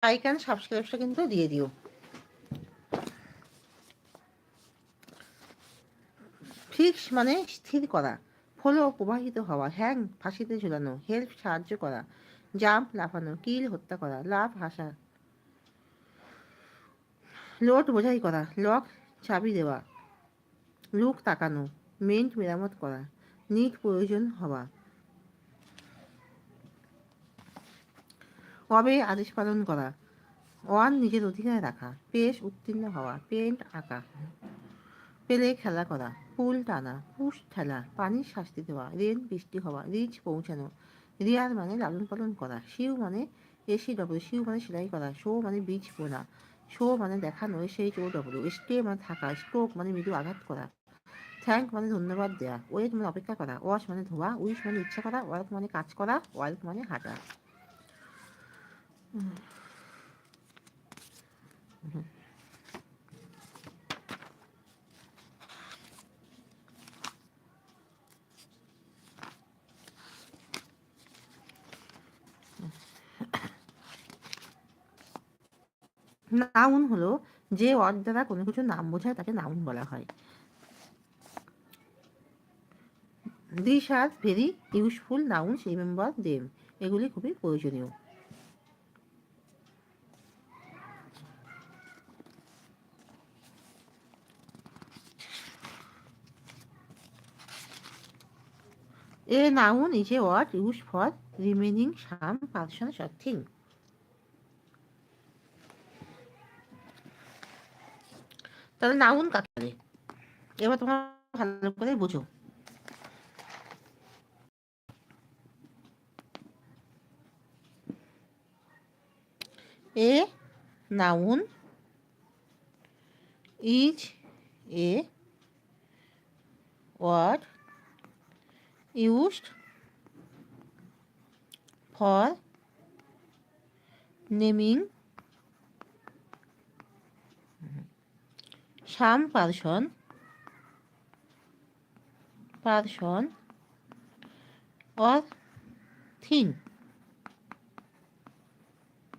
Like and সাবস্ক্রাইবটা কিন্তু দিয়ে দিও। ফিক্স মানে স্থির করা, ফলো প্রবাহিত হওয়া, হ্যাং ফাঁসিতে ঝুলানো, হেল্প সাহায্য করা, জাম্প লাফানো, কিল হত্যা করা, লাভ হাসা, লোড বোঝাই করা, লক চাবি দেওয়া, লুক তাকানো, মেন্ট মেরামত করা, নিট প্রয়োজন হওয়া, কবে আদেশ পালন করা, ওয়ান নিজের অধিকারে রাখা, পেশ উত্তীর্ণ হওয়া, পেন্ট আঁকা, পেলে খেলা করা, পুল টানা, পুশ ঠেলা, পানির শাস্তি দেওয়া, রেন বৃষ্টি হওয়া, রিচ পৌঁছানো, রিয়ার মানে লালন পালন করা, শিউ মানে SEW, শিউ মানে সেলাই করা, শো মানে বীজ বোনা, শো মানে দেখানো SHOW, স্টে মানে থাকা, স্ট্রোক মানে মৃদু আঘাত করা, থ্যাঙ্ক মানে ধন্যবাদ দেওয়া, ওয়েট মানে অপেক্ষা করা, ওয়াশ মানে ধোয়া, উইশ মানে ইচ্ছা করা, ওয়ার্ক মানে কাজ করা, ওয়ার্ক মানে হাঁটা। নাউন হলো যে ওয়ার্ড দ্বারা কোনো কিছু নাম বোঝায় তাকে নাউন বলা হয়। This are very useful nouns, remember them, এগুলি খুবই প্রয়োজনীয়। A noun is a word used for remaining some persons or thing. তাহলে নাউন কাকে বলে এবার তোমরা ভালো করে বোঝো। A noun is a word used for naming some person or thing.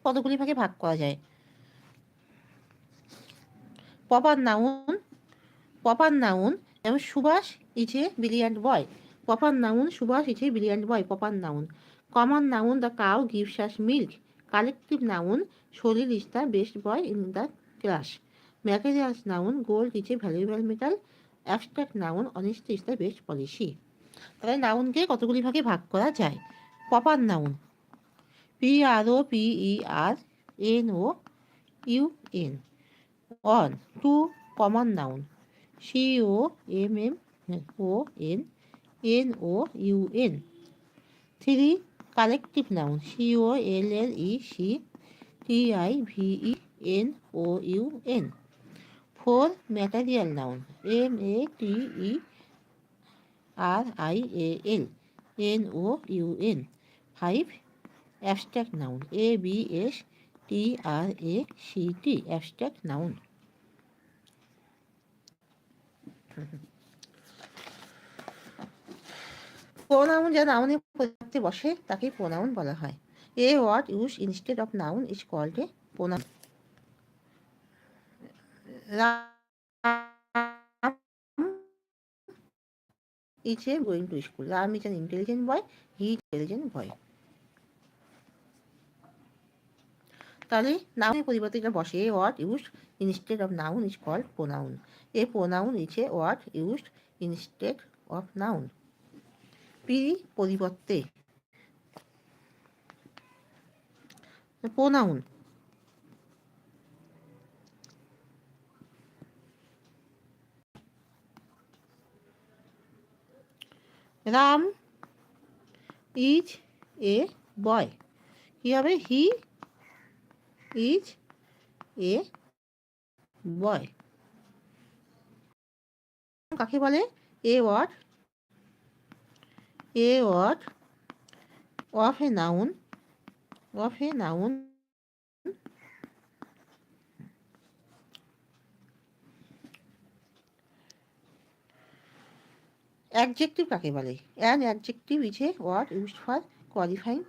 কতগুলি ভাগে ভাগ করা যায়। প্রপার নাউন যেমন Subhash is a brilliant boy, proper noun Subhash is a brilliant boy, proper noun. Common noun the cow gives us milk, collective noun Salil is the best boy in the class, materials noun gold is a valuable metal, abstract noun honesty is the best policy. তাহলে নাউনকে কতগুলি ভাগে ভাগ করা যায়। Proper noun PROPERNOUN, on, two common noun COMMONNOUN, three collective noun COLLECTIVENOUN, four material noun MATERIALNOUN, five abstract noun ABSTRACT, abstract noun. Pronoun যা নাউনের পরিবর্তে বসে তাকে প্রোনাউন বলা হয়। A word use instead of noun is called a pronoun. Ram is a going to school, Ram is an intelligent boy, he is intelligent boy. তাহলে নাউনের পরিবর্তে যেটা বসে a word use instead of noun is called pronoun. A pronoun is a word used instead of noun. পরিবর্তে pronoun Ram is a বয়, কি হবে he is a boy. কাকে বলে a word of a noun adjective কাকে বলে an adjective is a word used for qualifying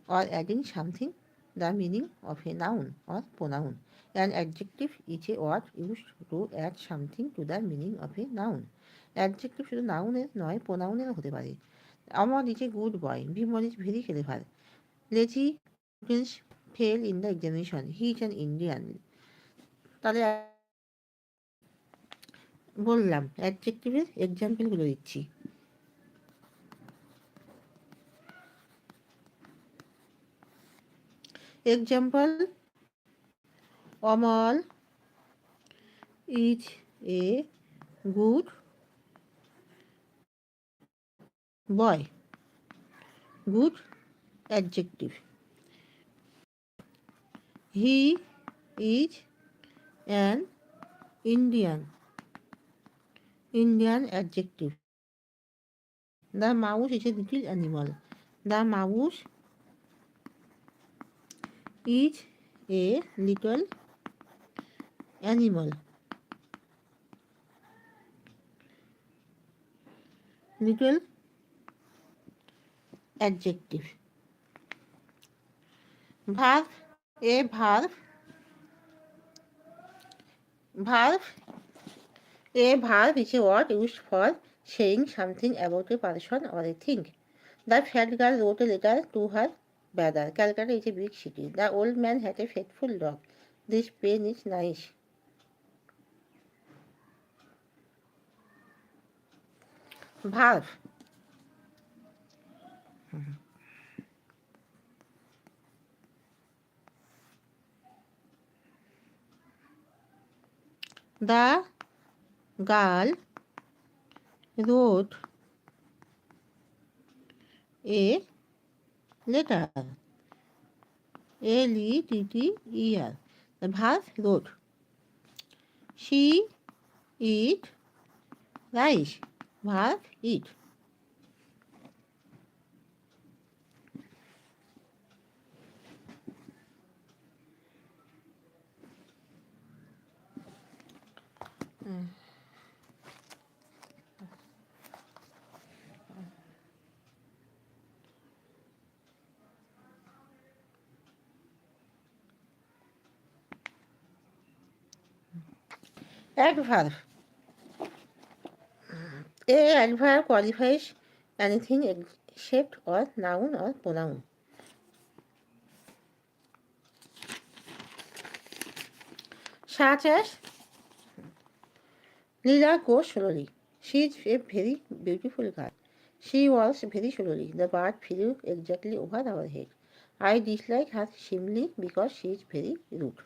or adding something the meaning of a noun or pronoun. An adjective is a word used to add something to the meaning of a noun. Adjective শুধু নাউনের নয়, প্রোনাউনেরও হতে পারে। Amar is a good boy. Bimol is very clever. Lazy students fail in the examination. He is an Indian. তাহলে বললাম অ্যাডজেক্টিভের এক্সাম্পলগুলো দিচ্ছি। Example, Amal is a good boy. Good adjective. He is an Indian. Indian adjective. The mouse is a little animal. The mouse is a little animal. Little adjective. Verb. A verb. Verb. A verb is a word used for saying something about a person or a thing. The fat girl wrote a letter to her brother. Calcutta is a big city. The old man had a faithful dog. This pen is nice. Verb. The girl wrote a letter. Letter. The verb wrote. She eat rice. Verb eat. Adverb. A adverb qualifies anything except or noun or pronoun. Such as Lila goes slowly. She is a very beautiful girl. She walks very slowly. The bird flew exactly over our head. I dislike her simply because she is very rude.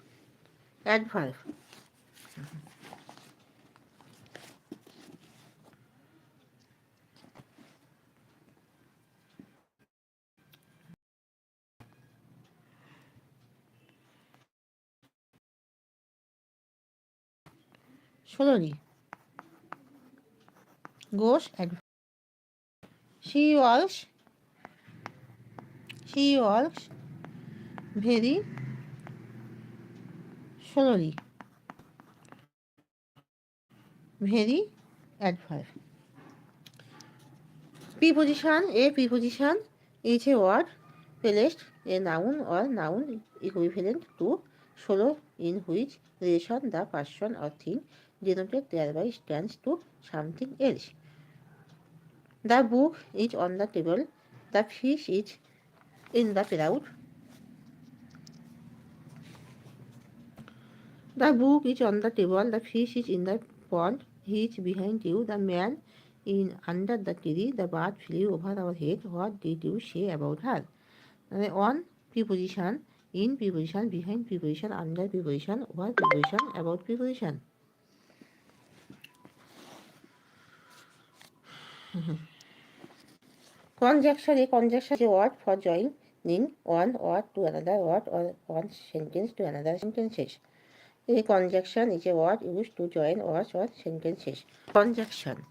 Adverb. Slowly. Goes adverb. She walks very slowly. Very adverb. Preposition. A preposition is a word placed a noun or noun equivalent to solo in which relation the person or thing denoted thereby stands to something else. The book is on the table. The fish is in the crowd. The book is on the table. The fish is in the pond. He is behind you. The man in under the tree. The bird flew over our head. What did you say about her? On preposition, in preposition, behind preposition, under preposition, over preposition, about preposition. Conjunction. A conjunction is a word for joining one word to another word or one sentence to another sentences. A conjunction is a word used to join words or sentences. Conjunction.